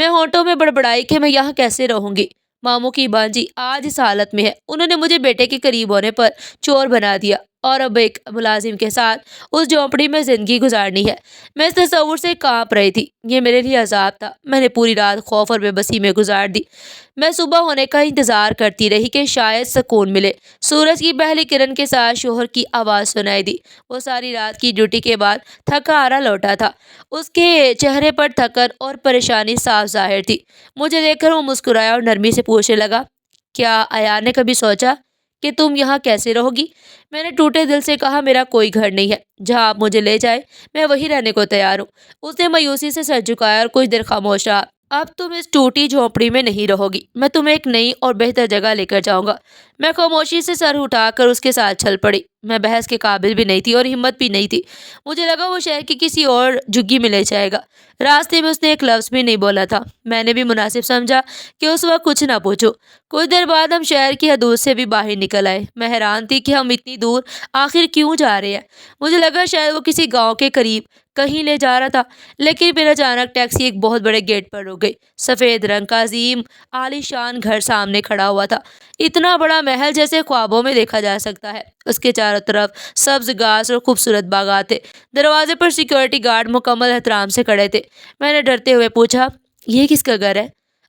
میں ہونٹوں میں بڑبڑائی کہ میں یہاں کیسے رہوں گی؟ ماموں کی بانجی آج اس حالت میں ہے، انہوں نے مجھے بیٹے کے قریب ہونے پر چور بنا دیا اور اب ایک ملازم کے ساتھ اس جھونپڑی میں زندگی گزارنی ہے۔ میں اس تصور سے کانپ رہی تھی، یہ میرے لیے عذاب تھا۔ میں نے پوری رات خوف اور بے بسی میں گزار دی۔ میں صبح ہونے کا انتظار کرتی رہی کہ شاید سکون ملے۔ سورج کی پہلی کرن کے ساتھ شوہر کی آواز سنائی دی۔ وہ ساری رات کی ڈیوٹی کے بعد تھکا ہارا لوٹا تھا، اس کے چہرے پر تھکن اور پریشانی صاف ظاہر تھی۔ مجھے دیکھ کر وہ مسکرایا اور نرمی سے پوچھنے لگا، کیا ایان نے کبھی سوچا کہ تم یہاں کیسے رہو گی؟ میں نے ٹوٹے دل سے کہا، میرا کوئی گھر نہیں ہے، جہاں آپ مجھے لے جائیں میں وہیں رہنے کو تیار ہوں۔ اس نے مایوسی سے سر جھکایا اور کچھ دیر خاموش رہا۔ اب تم اس ٹوٹی جھونپڑی میں نہیں رہو گی، میں تمہیں ایک نئی اور بہتر جگہ لے کر جاؤں گا۔ میں خاموشی سے سر اٹھا کر اس کے ساتھ چل پڑی۔ میں بحث کے قابل بھی نہیں تھی اور ہمت بھی نہیں تھی۔ مجھے لگا وہ شہر کی کسی اور جھگی میں لے جائے گا۔ راستے میں اس نے ایک لفظ بھی نہیں بولا تھا۔ میں نے بھی مناسب سمجھا کہ اس وقت کچھ نہ پوچھو۔ کچھ دیر بعد ہم شہر کی حدود سے بھی باہر نکل آئے۔ میں حیران تھی کہ ہم اتنی دور آخر کیوں جا رہے ہیں۔ مجھے لگا شاید وہ کسی گاؤں کے قریب کہیں لے جا رہا تھا، لیکن پھر اچانک ٹیکسی ایک بہت بڑے گیٹ پر رک گئی۔ سفید رنگ کا عظیم عالی شان گھر سامنے کھڑا ہوا تھا، اتنا بڑا محل جیسے خوابوں میں دیکھا جا سکتا ہے۔ اس کے چاروں طرف سبز گھاس اور خوبصورت باغات تھے۔ دروازے پر سیکورٹی گارڈ مکمل احترام سے کھڑے تھے۔ میں نے ڈرتے ہوئے پوچھا، یہ کس کا گھر ہے؟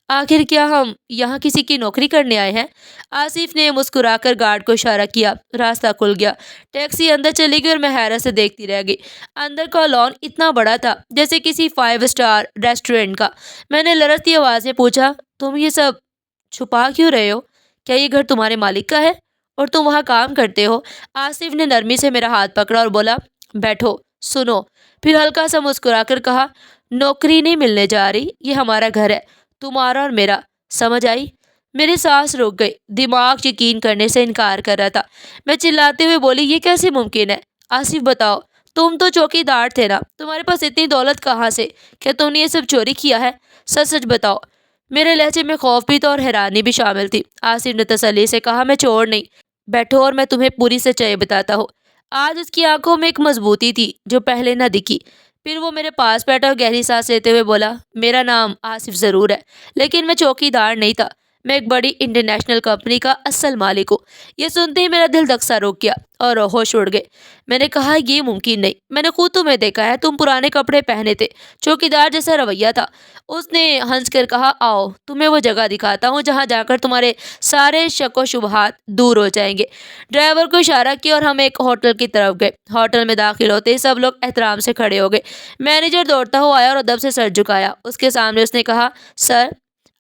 آخر کیا ہم یہاں کسی کی نوکری کرنے آئے ہیں؟ آصف نے مسکرا کر گارڈ کو اشارہ کیا۔ راستہ کھل گیا، ٹیکسی اندر چلی گئی اور میں حیرت سے دیکھتی رہ گئی۔ اندر کا لان اتنا بڑا تھا جیسے کسی 5 اسٹار ریسٹورینٹ کا۔ میں نے لرزتی آواز میں پوچھا، تم یہ سب چھپا کیوں رہے ہو؟ کیا یہ گھر تمہارے مالک کا ہے اور تم وہاں کام کرتے ہو؟ آصف نے نرمی سے میرا ہاتھ پکڑا اور بولا، بیٹھو سنو۔ پھر ہلکا سا مسکرا کر کہا، نوکری نہیں ملنے جا رہی، یہ ہمارا گھر ہے، تمہارا اور میرا، سمجھ آئی؟ میری سانس رک گئی، دماغ یقین کرنے سے انکار کر رہا تھا۔ میں چلاتے ہوئے بولی، یہ کیسے ممکن ہے؟ آصف بتاؤ، تم تو چوکی دار تھے نا، تمہارے پاس اتنی دولت کہاں سے؟ کیا تم نے یہ سب چوری کیا ہے؟ سچ سچ بتاؤ۔ میرے لہجے میں خوف بھی تھا اور حیرانی بھی شامل تھی۔ آصف نے تسلی سے کہا، میں چور نہیں، بیٹھو اور میں تمہیں پوری سچائی بتاتا ہوں۔ آج اس کی آنکھوں میں ایک مضبوطی تھی جو پہلے نہ دکھی۔ پھر وہ میرے پاس بیٹھا اور گہری سانس لیتے ہوئے بولا، میرا نام آصف ضرور ہے، لیکن میں چوکی دار نہیں تھا، میں ایک بڑی انٹرنیشنل کمپنی کا اصل مالک ہوں۔ یہ سنتے ہی میرا دل دھک سا رک گیا اور ہوش اڑ گئے۔ میں نے کہا، یہ ممکن نہیں، میں نے خود تمہیں دیکھا ہے، تم پرانے کپڑے پہنے تھے، چوکیدار جیسا رویہ تھا۔ اس نے ہنس کر کہا، آؤ تمہیں وہ جگہ دکھاتا ہوں جہاں جا کر تمہارے سارے شک و شبہات دور ہو جائیں گے۔ ڈرائیور کو اشارہ کیا اور ہم ایک ہوٹل کی طرف گئے۔ ہوٹل میں داخل ہوتے ہی سب لوگ احترام سے کھڑے ہو گئے۔ مینیجر دوڑتا ہوا آیا اور ادب سے سر جھکایا۔ اس کے سامنے اس نے کہا، سر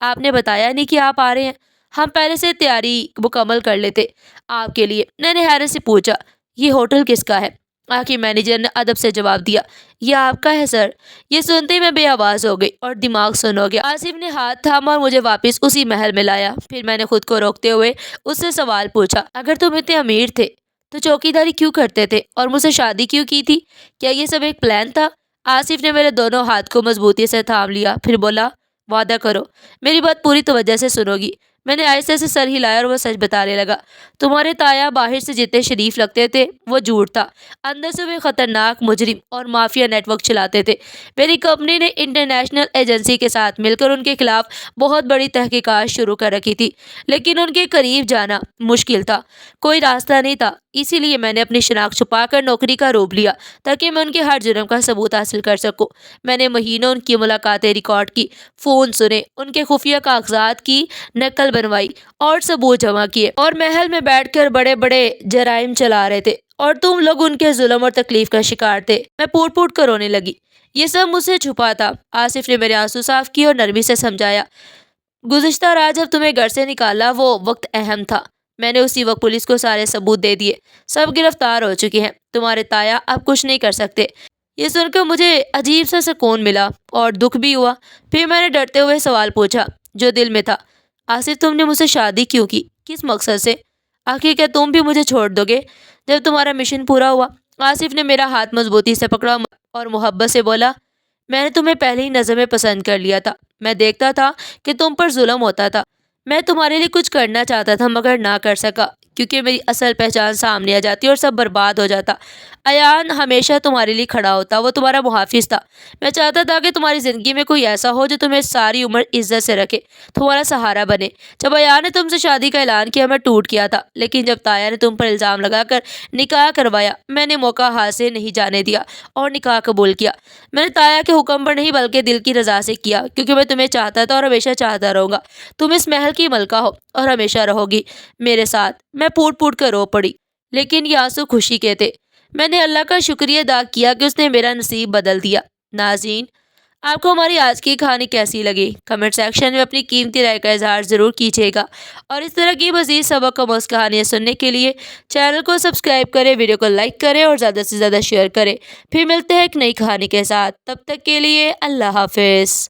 آپ نے بتایا نہیں کہ آپ آ رہے ہیں، ہم پہلے سے تیاری مکمل کر لیتے آپ کے لیے۔ میں نے حیرت سے پوچھا، یہ ہوٹل کس کا ہے؟ آخر مینیجر نے ادب سے جواب دیا، یہ آپ کا ہے سر۔ یہ سنتے ہی میں بے آواز ہو گئی اور دماغ سن ہو گیا۔ آصف نے ہاتھ تھاما اور مجھے واپس اسی محل میں لایا۔ پھر میں نے خود کو روکتے ہوئے اس سے سوال پوچھا، اگر تم اتنے امیر تھے تو چوکیداری کیوں کرتے تھے اور مجھ سے شادی کیوں کی تھی؟ کیا یہ سب ایک پلان تھا؟ آصف نے میرے دونوں ہاتھ کو مضبوطی سے تھام لیا، پھر بولا، وعدہ کرو میری بات پوری توجہ سے سنو گی۔ میں نے آہستہ سے سر ہلایا اور وہ سچ بتانے لگا، تمہارے تایا باہر سے جتنے شریف لگتے تھے وہ جھوٹ تھا، اندر سے وہ خطرناک مجرم اور مافیا نیٹ ورک چلاتے تھے۔ میری کمپنی نے انٹرنیشنل ایجنسی کے ساتھ مل کر ان کے خلاف بہت بڑی تحقیقات شروع کر رکھی تھی، لیکن ان کے قریب جانا مشکل تھا، کوئی راستہ نہیں تھا۔ اسی لیے میں نے اپنی شناخت چھپا کر نوکری کا روپ لیا تاکہ میں ان کے ہر جرم کا ثبوت حاصل کر سکوں۔ میں نے مہینوں ان کی ملاقاتیں ریکارڈ کی، فون سنے، ان کے خفیہ کاغذات کی نقل بنوائی اور ثبوت جمع کیے، اور محل میں بیٹھ کر بڑے بڑے جرائم چلا رہے تھے اور تم لوگ ان کے ظلم اور تکلیف کا شکار تھے۔ میں پوٹ پوٹ کر رونے لگی۔ یہ سب مجھ سے چھپا تھا۔ آصف نے میرے آنسو صاف کیے اور نرمی سے سمجھایا، گزشتہ رات جب تمہیں گھر سے نکالا وہ وقت اہم تھا، میں نے اسی وقت پولیس کو سارے ثبوت دے دیے، سب گرفتار ہو چکے ہیں، تمہارے تایا اب کچھ نہیں کر سکتے۔ یہ سن کر مجھے عجیب سا سکون ملا اور دکھ بھی ہوا۔ پھر میں نے ڈرتے ہوئے سوال پوچھا جو دل میں تھا، آصف تم نے مجھ سے شادی کیوں کی، کس مقصد سے؟ آخر کیا تم بھی مجھے چھوڑ دو گے جب تمہارا مشن پورا ہوا؟ آصف نے میرا ہاتھ مضبوطی سے پکڑا اور محبت سے بولا، میں نے تمہیں پہلی ہی نظر میں پسند کر لیا تھا، میں دیکھتا تھا کہ تم پر ظلم ہوتا تھا، میں تمہارے لیے کچھ کرنا چاہتا تھا مگر نہ کر سکا کیونکہ میری اصل پہچان سامنے آ جاتی اور سب برباد ہو جاتا۔ ایان ہمیشہ تمہارے لیے کھڑا ہوتا، وہ تمہارا محافظ تھا۔ میں چاہتا تھا کہ تمہاری زندگی میں کوئی ایسا ہو جو تمہیں ساری عمر عزت سے رکھے، تمہارا سہارا بنے۔ جب ایان نے تم سے شادی کا اعلان کیا میں ٹوٹ گیا تھا، لیکن جب تایا نے تم پر الزام لگا کر نکاح کروایا میں نے موقع ہاتھ سے نہیں جانے دیا اور نکاح قبول کیا۔ میں نے تایا کے حکم پر نہیں بلکہ دل کی رضا سے کیا، کیونکہ میں تمہیں چاہتا تھا اور ہمیشہ چاہتا رہوں گا۔ تم اس محل کی ملکہ ہو اور ہمیشہ رہو گی میرے ساتھ۔ میں پھوٹ پھوٹ کر رو پڑی، لیکن یہ آنسو خوشی کے تھے۔ میں نے اللہ کا شکریہ ادا کیا کہ اس نے میرا نصیب بدل دیا۔ ناظرین، آپ کو ہماری آج کی کہانی کیسی لگی؟ کمنٹ سیکشن میں اپنی قیمتی رائے کا اظہار ضرور کیجیے گا، اور اس طرح کی مزید سبق آموز کہانیاں سننے کے لیے چینل کو سبسکرائب کریں، ویڈیو کو لائک کریں اور زیادہ سے زیادہ شیئر کریں۔ پھر ملتے ہیں ایک نئی کہانی کے ساتھ، تب تک کے لیے اللہ حافظ۔